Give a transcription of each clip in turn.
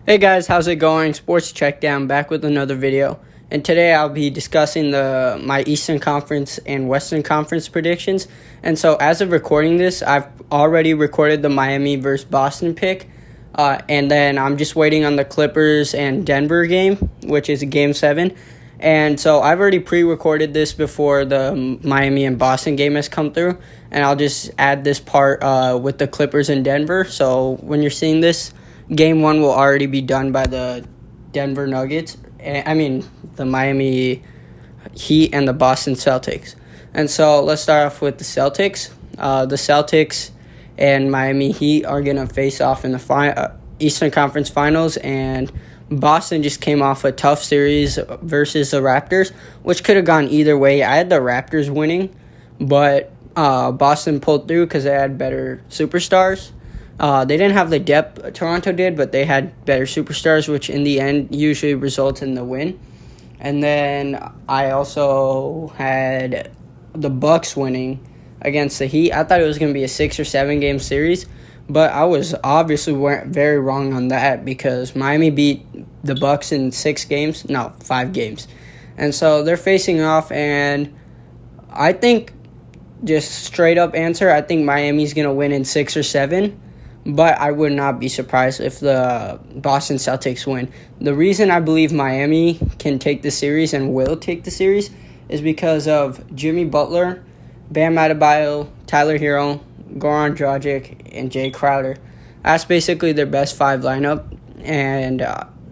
Hey guys, how's it going? Sports Checkdown back with another video. And today I'll be discussing my Eastern Conference and Western Conference predictions. And so as of recording this, I've already recorded the Miami versus Boston pick. And then I'm just waiting on the Clippers and Denver game, which is game 7. And so I've already pre-recorded this before the Miami and Boston game has come through. And I'll just add this part with the Clippers and Denver. So when you're seeing this, Game 1 will already be done by the Denver Nuggets. The Miami Heat and the Boston Celtics. And so let's start off with the Celtics. The Celtics and Miami Heat are going to face off in the Eastern Conference Finals. And Boston just came off a tough series versus the Raptors, which could have gone either way. I had the Raptors winning, but Boston pulled through because they had better superstars. They didn't have the depth Toronto did, but they had better superstars, which in the end usually results in the win. And then I also had the Bucks winning against the Heat. I thought it was going to be a 6 or 7 game series, but I was obviously very wrong on that because Miami beat the Bucks in 5 games. And so they're facing off, and I think, just straight up answer, I think Miami's going to win in 6 or 7. But I would not be surprised if the Boston Celtics win. The reason I believe Miami can take the series and will take the series is because of Jimmy Butler, Bam Adebayo, Tyler Hero, Goran Dragic, and Jay Crowder. That's basically their best 5 lineup, and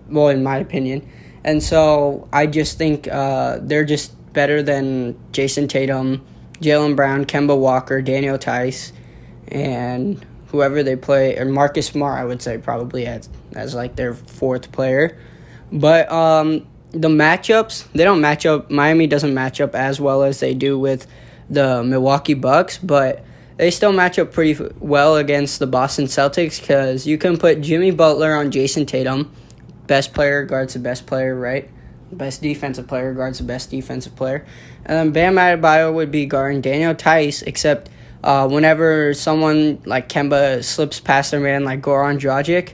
in my opinion. And so I just think they're just better than Jason Tatum, Jaylen Brown, Kemba Walker, Daniel Tice, and whoever they play, or Marcus Smart, I would say probably as like their 4th player. But the matchups, they don't match up. Miami doesn't match up as well as they do with the Milwaukee Bucks, but they still match up pretty well against the Boston Celtics because you can put Jimmy Butler on Jason Tatum. Best player guards the best player, right? Best defensive player guards the best defensive player. And then Bam Adebayo would be guarding Daniel Tice, except whenever someone like Kemba slips past their man like Goran Dragic,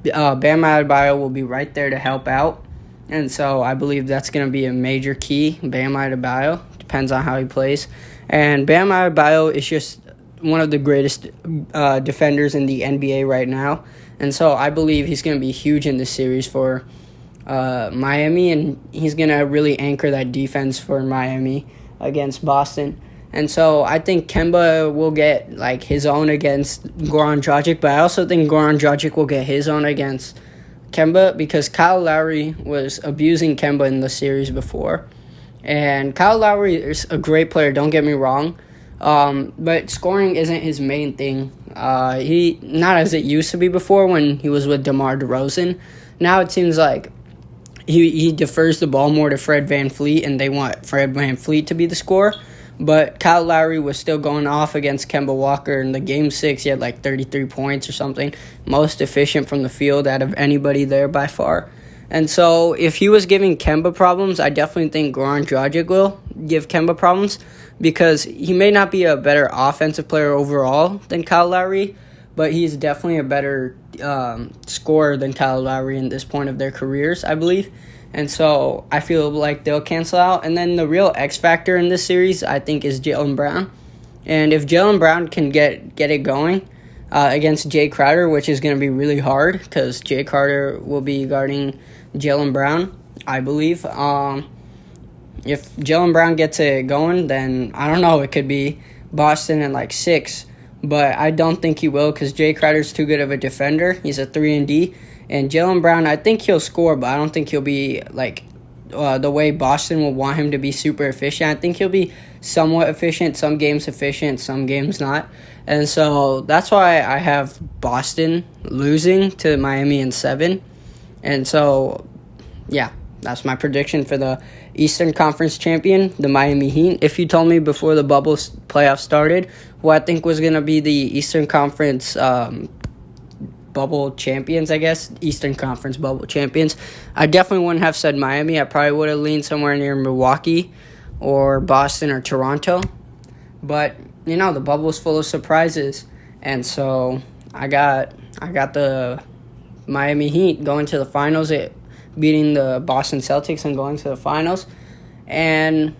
Bam Adebayo will be right there to help out. And so I believe that's going to be a major key. Bam Adebayo, depends on how he plays. And Bam Adebayo is just one of the greatest defenders in the NBA right now. And so I believe he's going to be huge in this series for Miami, and he's going to really anchor that defense for Miami against Boston. And so I think Kemba will get like his own against Goran Dragic, but I also think Goran Dragic will get his own against Kemba because Kyle Lowry was abusing Kemba in the series before. And Kyle Lowry is a great player, don't get me wrong, but scoring isn't his main thing. He not as it used to be before when he was with DeMar DeRozan. Now it seems like he defers the ball more to Fred VanVleet, and they want Fred VanVleet to be the scorer. But Kyle Lowry was still going off against Kemba Walker. In the Game 6, he had like 33 points or something. Most efficient from the field out of anybody there by far. And so if he was giving Kemba problems, I definitely think Goran Dragic will give Kemba problems because he may not be a better offensive player overall than Kyle Lowry, but he's definitely a better scorer than Kyle Lowry in this point of their careers, I believe. And so I feel like they'll cancel out. And then the real X factor in this series, I think, is Jaylen Brown. And if Jaylen Brown can get it going against Jay Crowder, which is going to be really hard because Jay Crowder will be guarding Jaylen Brown, I believe. If Jaylen Brown gets it going, then I don't know. It could be Boston in like 6. But I don't think he will because Jay Crowder's too good of a defender. He's a 3-and-D. And Jaylen Brown, I think he'll score, but I don't think he'll be like the way Boston will want him to be super efficient. I think he'll be somewhat efficient, some games efficient, some games not. And so that's why I have Boston losing to Miami in 7. And so, yeah, that's my prediction for the Eastern Conference champion, the Miami Heat. If you told me before the bubble playoff started who I think was going to be the Eastern Conference bubble champions, I guess, Eastern Conference bubble champions, I definitely wouldn't have said Miami. I probably would have leaned somewhere near Milwaukee or Boston or Toronto. But, the bubble's full of surprises. And so I got the Miami Heat going to the finals, beating the Boston Celtics and going to the finals. And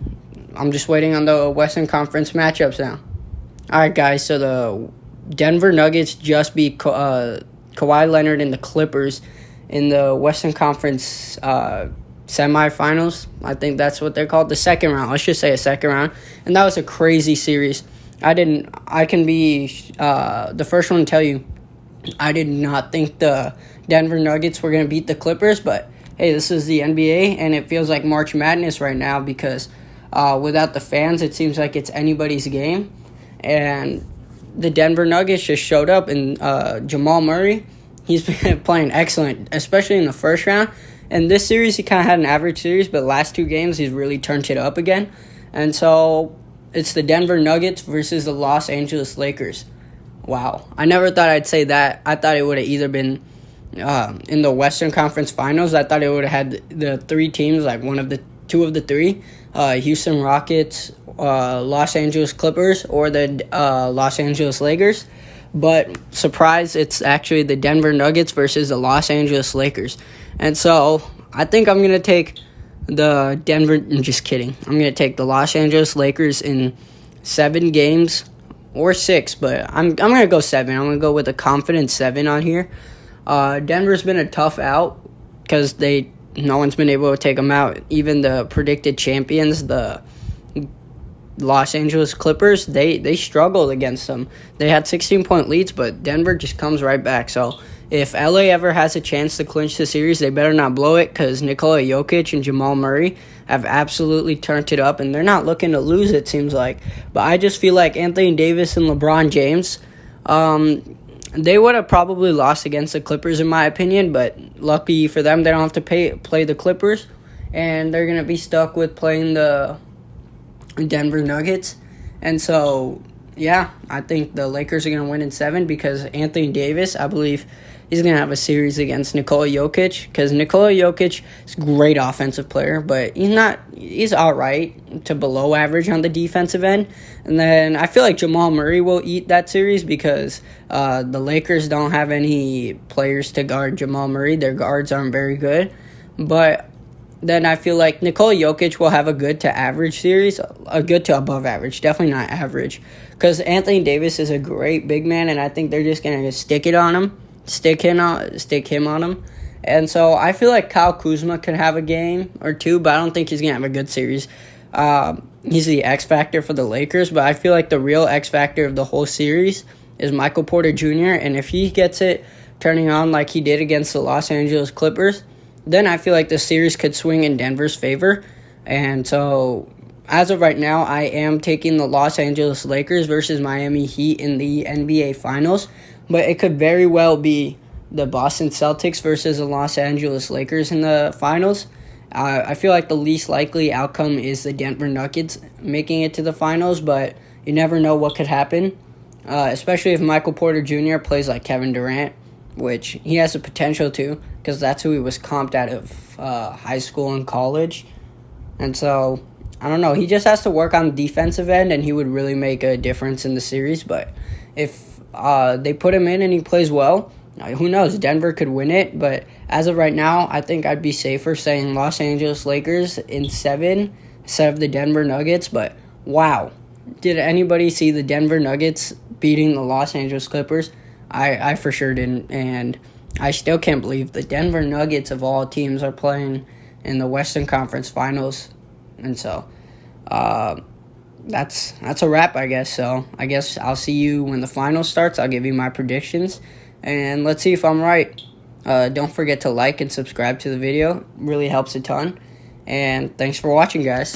I'm just waiting on the Western Conference matchups now. All right, guys, so the Denver Nuggets just beat Kawhi Leonard and the Clippers in the Western Conference semifinals. I think that's what they're called, the second round. Let's just say a second round. And that was a crazy series. I can be the first one to tell you, I did not think the Denver Nuggets were going to beat the Clippers, but hey, this is the NBA, and it feels like March Madness right now because without the fans, it seems like it's anybody's game. And the Denver Nuggets just showed up, and Jamal Murray, he's been playing excellent, especially in the first round. And this series, he kind of had an average series, but last two games, he's really turned it up again. And so it's the Denver Nuggets versus the Los Angeles Lakers. Wow. I never thought I'd say that. I thought it would have either been in the Western Conference Finals. I thought it would have had the three teams, like two of the three, Houston Rockets, Los Angeles Clippers, or the Los Angeles Lakers. But surprise, it's actually the Denver Nuggets versus the Los Angeles Lakers. And so I think I'm going to take the Denver. I'm just kidding. I'm going to take the Los Angeles Lakers in 7 games or 6, but I'm going to go 7. I'm going to go with a confident 7 on here. Denver's been a tough out because no one's been able to take them out. Even the predicted champions, the Los Angeles Clippers, they struggled against them. They had 16-point leads, but Denver just comes right back. So if LA ever has a chance to clinch the series, they better not blow it because Nikola Jokic and Jamal Murray have absolutely turned it up, and they're not looking to lose, it seems like. But I just feel like Anthony Davis and LeBron James, they would have probably lost against the Clippers, in my opinion, but lucky for them, they don't have to play the Clippers, and they're going to be stuck with playing the Denver Nuggets. And so, yeah, I think the Lakers are going to win in 7 because Anthony Davis, I believe, he's going to have a series against Nikola Jokic because Nikola Jokic is a great offensive player, but he's all right to below average on the defensive end. And then I feel like Jamal Murray will eat that series because the Lakers don't have any players to guard Jamal Murray. Their guards aren't very good. But then I feel like Nikola Jokic will have a good to average series, a good to above average, definitely not average, because Anthony Davis is a great big man, and I think they're just going to stick him on him. And so I feel like Kyle Kuzma could have a game or two, but I don't think he's going to have a good series. He's the X factor for the Lakers, but I feel like the real X factor of the whole series is Michael Porter Jr., and if he gets it turning on like he did against the Los Angeles Clippers, then I feel like the series could swing in Denver's favor. And so, as of right now, I am taking the Los Angeles Lakers versus Miami Heat in the NBA Finals. But it could very well be the Boston Celtics versus the Los Angeles Lakers in the finals. I feel like the least likely outcome is the Denver Nuggets making it to the finals, but you never know what could happen, especially if Michael Porter Jr. plays like Kevin Durant, which he has the potential to, because that's who he was comped out of high school and college. And so, I don't know. He just has to work on the defensive end, and he would really make a difference in the series. But if they put him in and he plays well, who knows? Denver could win it. But as of right now, I think I'd be safer saying Los Angeles Lakers in 7 instead of the Denver Nuggets. But, wow. Did anybody see the Denver Nuggets beating the Los Angeles Clippers? I for sure didn't, and I still can't believe the Denver Nuggets of all teams are playing in the Western Conference Finals. And so that's a wrap, I guess. So I guess I'll see you when the finals starts. I'll give you my predictions, and let's see if I'm right. Don't forget to like and subscribe to the video. It really helps a ton. And thanks for watching, guys.